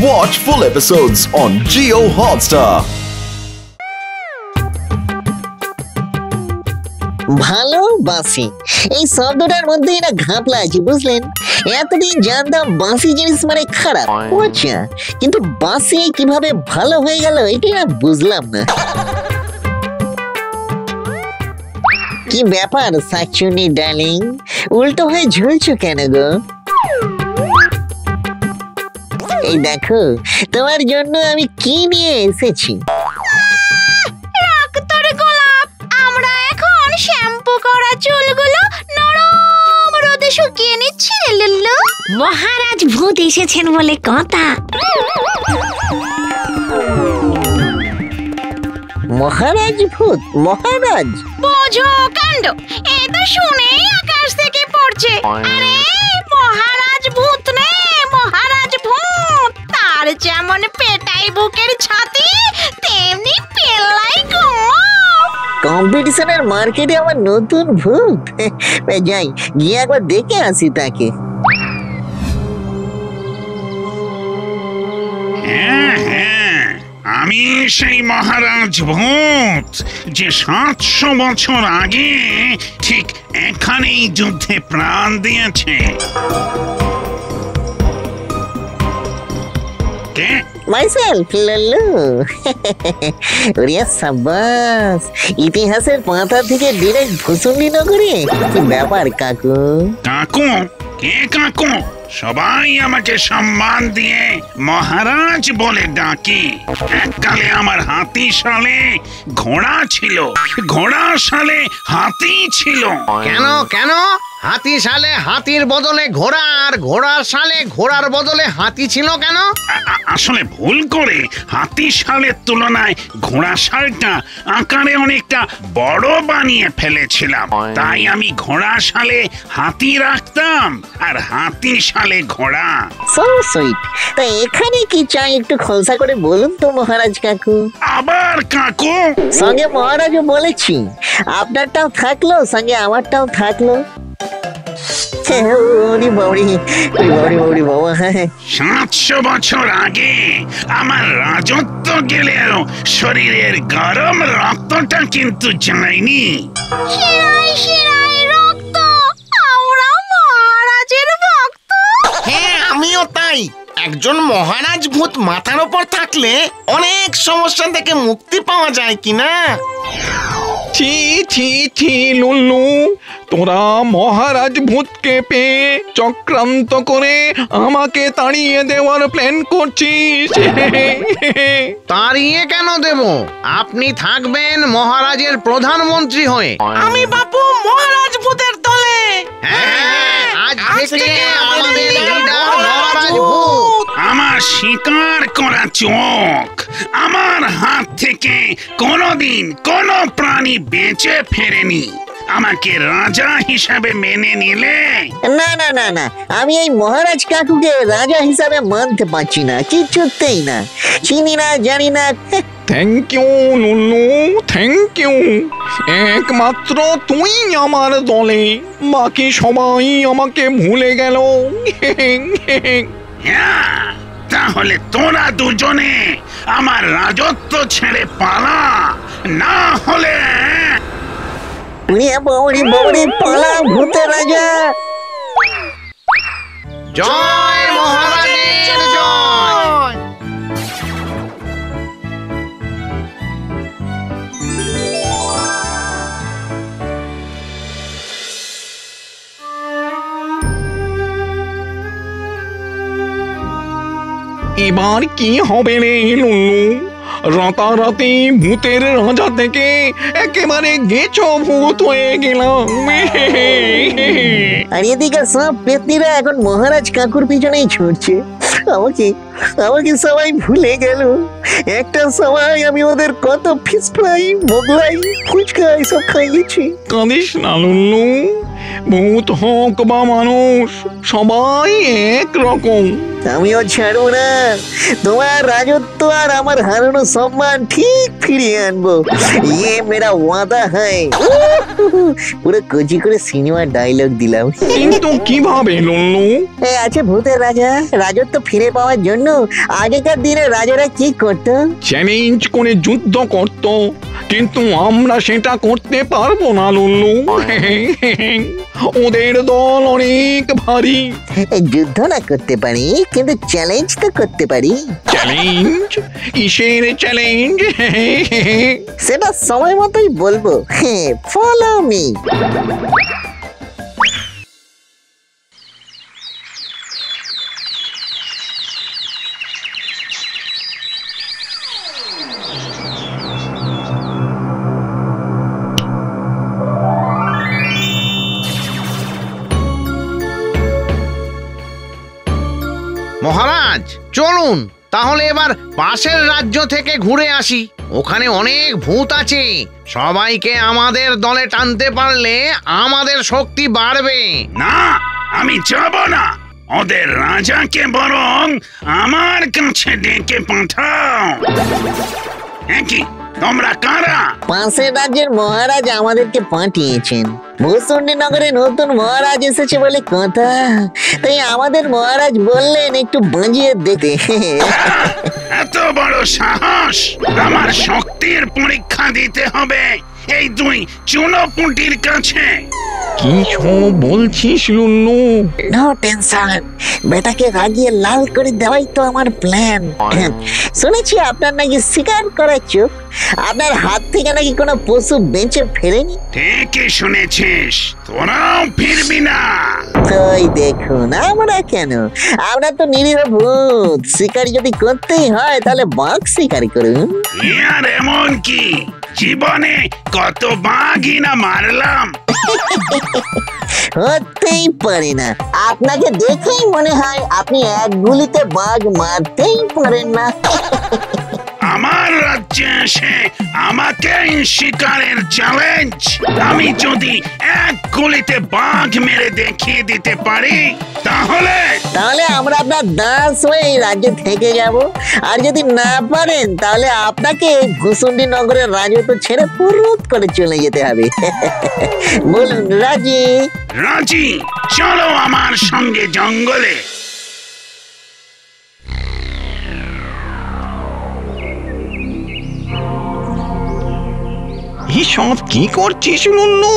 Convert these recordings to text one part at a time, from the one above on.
Watch full episodes on Jio Hotstar. ভালোবাসি এই শব্দটার মধ্যেই না ঘাপলা আছে, বুঝলেন? এতদিন জানতাম বাঁশি জিনিস মানে খারাপ, আচ্ছা, কিন্তু বাঁশি কিভাবে ভালো হয়ে গেল এটাই না বুঝলাম না। কি ব্যাপার শাকচুন্নি ডার্লিং, উল্টো হয়ে ঝুলছো কেন গো? এই দেখো তোমার জন্য আমি কি নিয়ে এসেছি। শ্যাম্পু করা চুলগুলো নরম রোদে শুকিয়ে নিচ্ছি লুল্লু। মহারাজ ভূত এসেছেন বলে কথা। মহারাজ ভূত? মহারাজ? বোঝো কাণ্ড, এই তো শুনেই আকাশ থেকে পড়ছে। আরে মহারাজ ভূত রে, মহারাজ ভূত। তার যেমন পেটাই বুকের ছাতি, তেমনি পেল্লাই গো। কম্পিটিশনের মার্কেটে আমার নতুন ভূত। যাই গিয়ে একবার দেখে আসি তাকে। আমি সেই মহারাজ ভূত যে 700 বছর আগে ঠিক এখানেই যুদ্ধে প্রাণ দিয়েছে। কে? মাইসেলফ লল্লু। ওরে সাবাস, ইতিহাসের পাতা থেকে ডিরেক্ট ভুসুন্ডি নগরে। কি ব্যাপার কাকু? কাকু? কে কাকু? সবাই আমাকে সম্মান দিয়ে মহারাজ বলে ডাকে। এককালে আমার হাতি সালে ঘোড়া ছিল, ঘোড়া সালে হাতি ছিল। কেন কেন? হাতি সালে হাতির বদলে ঘোড়া, আর ঘোড়ার সালে ঘোড়ার বদলে হাতি ছিল কেন? আসলে ভুল করে হাতি সালের তুলনায় ঘোড়া সালটা আকারে অনেকটা বড় বানিয়ে ফেলেছিলাম। তাই আমি ঘোড়া সালে হাতি রাখতাম আর হাতি সালে ঘোড়া। So sweet. তা এখানে কি চাই একটু খোলসা করে বলুন তো মহারাজ কাকু। আবার কাকু? সঙ্গে মহারাজও বলেছি, আপনারটাও থাকলো সঙ্গে আমারটাও থাকলো। 700 বছর আগে আমার রাজত্ব গেলেও শরীরের গরম রক্তটা কিন্তু যায়নি। শিরায় শিরায় রক্ত, আমরা মহারাজের ভক্ত। হ্যাঁ, আমিও তাই। একজন মহারাজ ভূত মাথার উপর থাকলে অনেক সমস্যা থেকে মুক্তি পাওয়া যায় কিনা? ছি ছি ছি লুল্লু, তোরা মহারাজ ভূতকে পেয়ে চক্রান্ত করে আমাকে তাড়িয়ে দেওয়ার প্ল্যান করছিস। তাড়িয়ে কেন দেব? আপনি থাকবেন মহারাজের প্রধানমন্ত্রী হয়ে। আমি বাপু মহারাজ ভূতের দলে। হ্যাঁ, আজ থেকে আমাদের লিডার মহারাজ ভূত। আমার শিকার করা চোখ, আমার হাত থেকে কোনোদিন কোনো প্রাণী বেঁচে ফেরেনি। আমাকে রাজা হিসাবে মেনে নিলে? না না না না, আমি এই মহারাজ কাকুকে রাজা হিসাবে মানতে পারছি না, কিছুতেই না। চিনি না, জানি না। Thank you Lullu, thank you. একমাত্র তুই আমার দলে, বাকি সবাই আমাকে ভুলে গেল। তাহলে তোরা দুজনে আমার রাজত্ব ছেড়ে পালা, না হলে পালা ভূতের রাজা। জয় মহারাজের জয়। এবার কি হবে রে লুল্লু? রাতারাতি ভূতের রাজা থেকে একেবারে গেছো ভূত হয়ে গেলাম। আর এদিকে সব পেতনিরা এখন মহারাজ কাকুর পিছনেই ছুটছে। আমাকে আমাকে সবাই ভুলে গেল। একটা সময় আমি ওদের কত ফিশ ফ্রাই, মোগলাই, ফুচকা এসব খাইয়েছি। কাঁদিস না লুল্লু, ভূত হোক বা মানুষ, সবাই এক রকম। আমিও ছাড়বো না, তোমার রাজত্ব আর আমার হারানো সম্মান ঠিক ফিরিয়ে আনবো। ইয়ে মেরা ওয়াদা হ্যায়। পুরো কচি করে সিনেমার ডায়লগ দিলাম। কিন্তু কিভাবে লল্লু? আছে ভূতের রাজা, রাজত্ব ফিরে পাওয়ার জন্য আগেকার দিনে রাজারা কি করতো? চ্যালেঞ্জ করে যুদ্ধ করত, কিন্তু আমরা সেটা করতে পারবো না লল্লু। ওদের দল অনেক ভারী। যুদ্ধ না করতে পারি, কিন্তু চ্যালেঞ্জ তো করতে পারি। চ্যালেঞ্জ? কিসের চ্যালেঞ্জ? সেটা সময় মতোই বলবো। হ্যাঁ, ফলো মি। মহারাজ চলুন তাহলে এবার পাশের রাজ্য থেকে ঘুরে আসি। ওখানে অনেক ভূত আছে, সবাইকে আমাদের দলে টানতে পারলে আমাদের শক্তি বাড়বে। না, আমি যাব না। ওদের রাজাকে বরং আমার কাছে ডেকে পাঠাও। কি তোমরা কারা? পাশের রাজ্যের মহারাজ আমাদেরকে পাঠিয়েছেন। ভূষণ্ডী নগরে নতুন মহারাজ এসেছে বলে কথা, তাই আমাদের মহারাজ বললেন একটু বাজিয়ে দেখতে। এত বড় সাহস! আমার শক্তির পরীক্ষা দিতে হবে এই দুই চুনোপুটির কাছে। কি সব বলছিস লল্লু? নো টেনশন, বেটাকে রাগিয়ে লাল করে দেওয়াই তো আমার প্ল্যান। শুনেছি আপনার নাকি শিকার করার চোখ, আপনার হাত থেকে নাকি কোনো পশু বেঁচে ফেরেনি। ঠিকই শুনেছিস, তোরাও ফিরবি না। ওই দেখুন, আমরা কেন, আমরা তো নিরীহ ভূত। শিকার যদি করতেই হয় তাহলে বাঘ শিকার করুন। আর এমন কি জীবনে কত বাঘই না মারলাম। হতেই পারে না, আপনাকে দেখেই মনে হয় আপনি এক গুলিতে বাঘ মারতেই পারেন না। আমার রাজ্যে এসে আমাকে শিকারের চ্যালেঞ্জ! আমি যদি এক গুলিতে বাঘ মেরে দেখিয়ে দিতে পারি তাহলে আমরা আপনার দাস হয়ে এই রাজ্যে থেকে যাব। আর যদি না পারেন তাহলে আপনাকে ভূষণ্ডী নগরের রাজত্ব ছেড়ে পুরুত করে চলে যেতে হবে। বলুন রাজি? রাজি, চলো আমার সঙ্গে জঙ্গলে। সব কি করছিস লল্লু?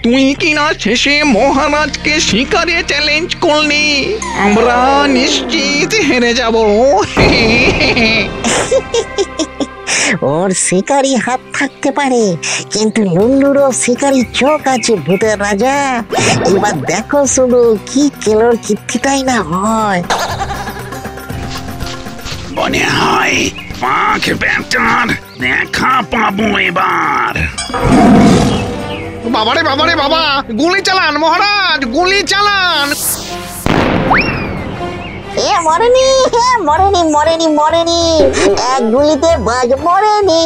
তুই কিনা শেষে মহারাজকে শিকারে চ্যালেঞ্জ করলি, আমরা নিশ্চিত হেরে যাব। ওর শিকারি হাত থাকতে পারে, কিন্তু লুল্লুরও শিকারি চোখ আছে ভূতের রাজা। এবার দেখো শুধু কি কেলোর কীর্তিটাই না হয়। মনে হয় বাঘ বেটার দেখা পাবো এবার। বাবারে বাবারে বাবা, গুলি চালান মহারাজ, গুলি চালান। মরেনি, মরেনি, মরেনি, মরেনি, এক গুলিতে বাঘ মরেনি।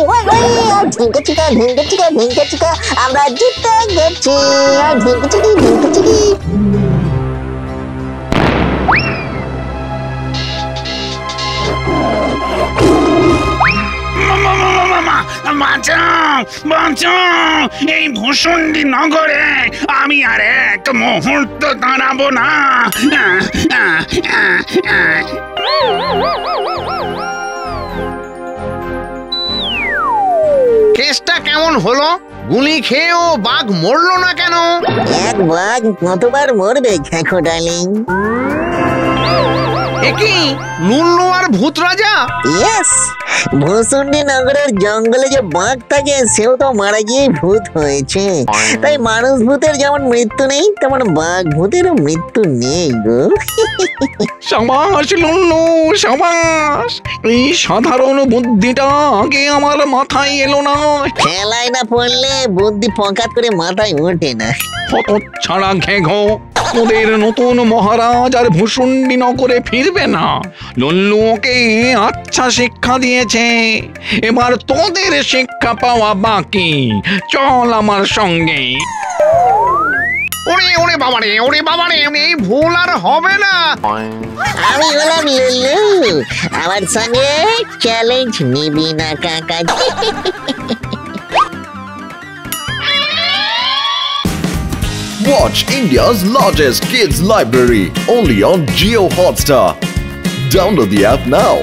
ঢিঙ্কে চিকা, ঢিঙ্কে চিকা, ঢিঙ্কে চিকা, আমরা জিতে গেছি। ঢিঙ্কে চিকি, ঢিঙ্কে চিকি। বাঁচাও, বাঁচাও! এই ভূষণ্ডী নগরে আমি আর এক মুহূর্ত দাঁড়াবো না। কেসটা কেমন হলো? গুলি খেয়েও বাঘ মরলো না কেন? এক বাঘ কতবার মরবে খেকো ডার্লিং? একই লুল্লু আর ভূত রাজা? ইয়েস, ভূষণ্ডী নগরের জঙ্গলে যে বাঘ থাকে সেও তো মারা গিয়ে ভূত হয়েছে। তাই মানুষ ভূতের যেমন মৃত্যু নেই, তেমন বাঘ ভূতেরও মৃত্যু নেই গো। সাবাস লল্লু, সাবাস! এই সাধারণ বুদ্ধিটা আগে আমার মাথায় এলো না। খেলায় না পড়লে বুদ্ধি পকাত করে মাথায় ওঠে না। ছাড়া ঘেঘো, ওদের নতুন মহারাজ আর ভূষণ্ডী নগরে ফিরবে না। লল্লু ওকে আচ্ছা শিক্ষা দিয়েছে, এবার তোদের শিক্ষা পাওয়া বাকি। চল আমার সঙ্গে। ওরে ওরে বাবারে এই ভুল আর হবে না। আমি হলাম লুল্লু, আমার সঙ্গে চ্যালেঞ্জ নিবি না কাকা। Watch India's largest kids library only on Jio Hotstar. Download the app now.